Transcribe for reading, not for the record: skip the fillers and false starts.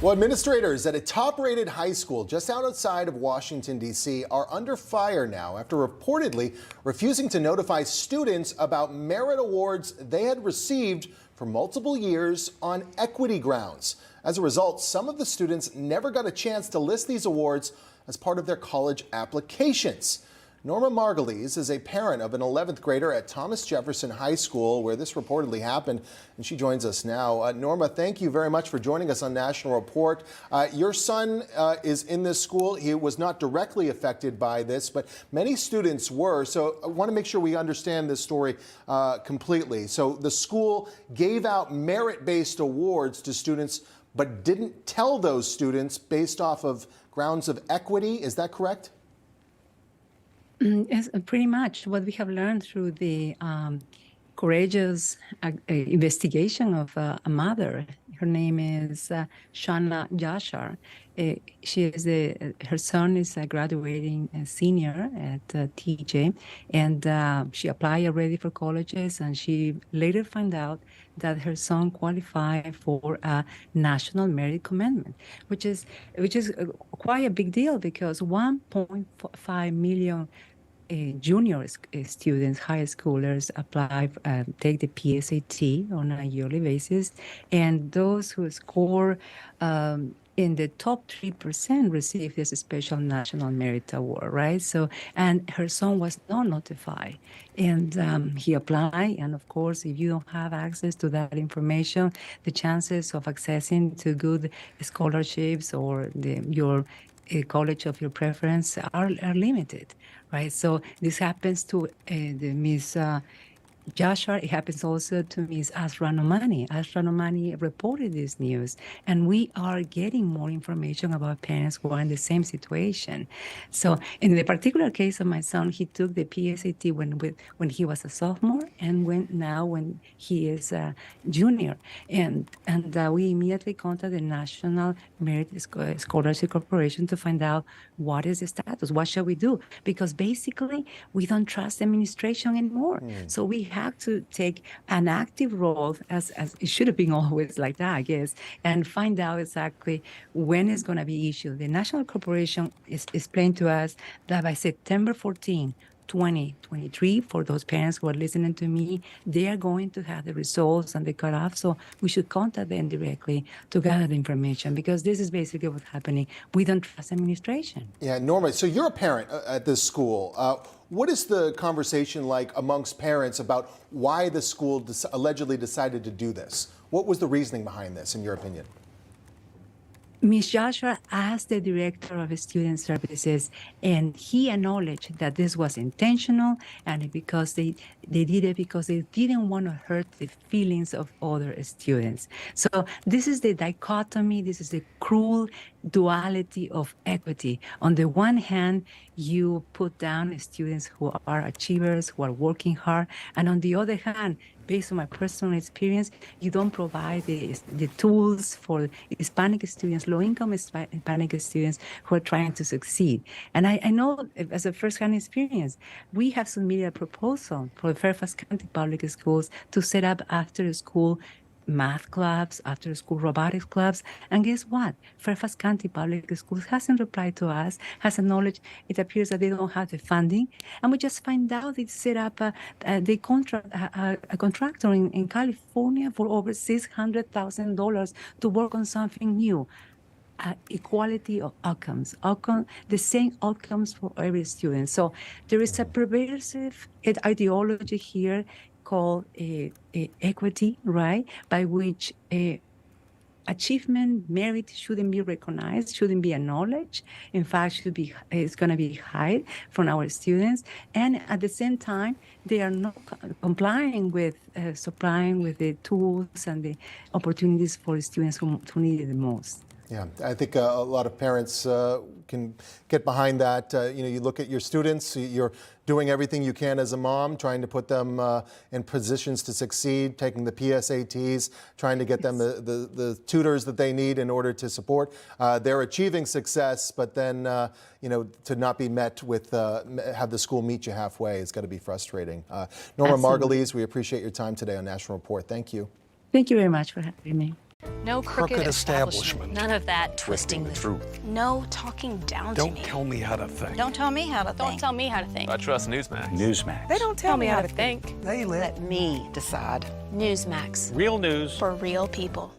Well, administrators at a top-rated high school just outside of Washington, D.C. are under fire now after reportedly refusing to notify students about merit awards they had received for multiple years on equity grounds. As a result, some of the students never got a chance to list these awards as part of their college applications. Norma Margulies is a parent of an 11th grader at Thomas Jefferson High School, where this reportedly happened, and she joins us now. Norma, thank you very much for joining us on National Report. Your son is in this school. He was not directly affected by this, but many students were. So I want to make sure we understand this story completely. So the school gave out merit-based awards to students, but didn't tell those students based off of grounds of equity. Is that correct? Yes, pretty much what we have learned through the courageous investigation of a mother. Her name is Thomas Jefferson. Her son is a graduating senior at TJ, and she applied already for colleges, and she later found out that her son qualified for a national merit commendment, which is quite a big deal, because 1.5 million junior students, high schoolers, apply, take the PSAT on a yearly basis, and those who score in the top 3% receive this special national merit award, right? So, and her son was not notified, and he applied. And of course, if you don't have access to that information, the chances of accessing to good scholarships or your college of your preference are limited, right? So this happens to the Miss Joshua. It happens also to Ms. Asranomani. Asranomani reported this news, and we are getting more information about parents who are in the same situation. So in the particular case of my son, he took the PSAT when he was a sophomore, and when he is a junior. And we immediately contacted the National Merit Scholarship Corporation to find out what is the status, what shall we do? Because basically, we don't trust administration anymore. So we have to take an active role, as it should have been always like that, I guess, and find out exactly when it's going to be issued. The National Corporation is explained to us that by September 14, 2023, for those parents who are listening to me, they are going to have the results and the cutoff. So we should contact them directly to gather the information, because this is basically what's happening. We don't trust administration. Yeah, Norma, so you're a parent at this school. What is the conversation like amongst parents about why the school allegedly decided to do this? What was the reasoning behind this, in your opinion? Ms. Joshua asked the director of student services, and he acknowledged that this was intentional, and because they did it because they didn't want to hurt the feelings of other students. So this is the dichotomy, this is the cruel duality of equity. On the one hand, you put down students who are achievers, who are working hard, and on the other hand, based on my personal experience, you don't provide the tools for Hispanic students, low-income Hispanic students who are trying to succeed. And I know, as a first-hand experience, we have submitted a proposal for Fairfax County Public Schools to set up after-school math clubs, after-school robotics clubs, and guess what? Fairfax County Public Schools hasn't replied to us, has acknowledged it appears that they don't have the funding, and we just find out they set up a contractor in California for over $600,000 to work on something new. Equality of outcomes, the same outcomes for every student. So there is a pervasive ideology here called equity, right? By which achievement, merit shouldn't be recognized, shouldn't be acknowledged. In fact, it's going to be hid from our students. And at the same time, they are not complying with supplying with the tools and the opportunities for students who need it the most. Yeah, I think a lot of parents can get behind that. You look at your students, you're doing everything you can as a mom, trying to put them in positions to succeed, taking the PSATs, trying to get them the tutors that they need in order to support. They're achieving success, but then, to not be met with, have the school meet you halfway, it's got to be frustrating. Norma Margulies, we appreciate your time today on National Report. Thank you. Thank you very much for having me. No crooked establishment. None of that twisting the truth. No talking down to me. Don't tell me how to think. Don't tell me how to Don't think. tell me how to think. I trust Newsmax. Newsmax. They don't Tell me how to think. They let me decide. Newsmax. Real news For real people.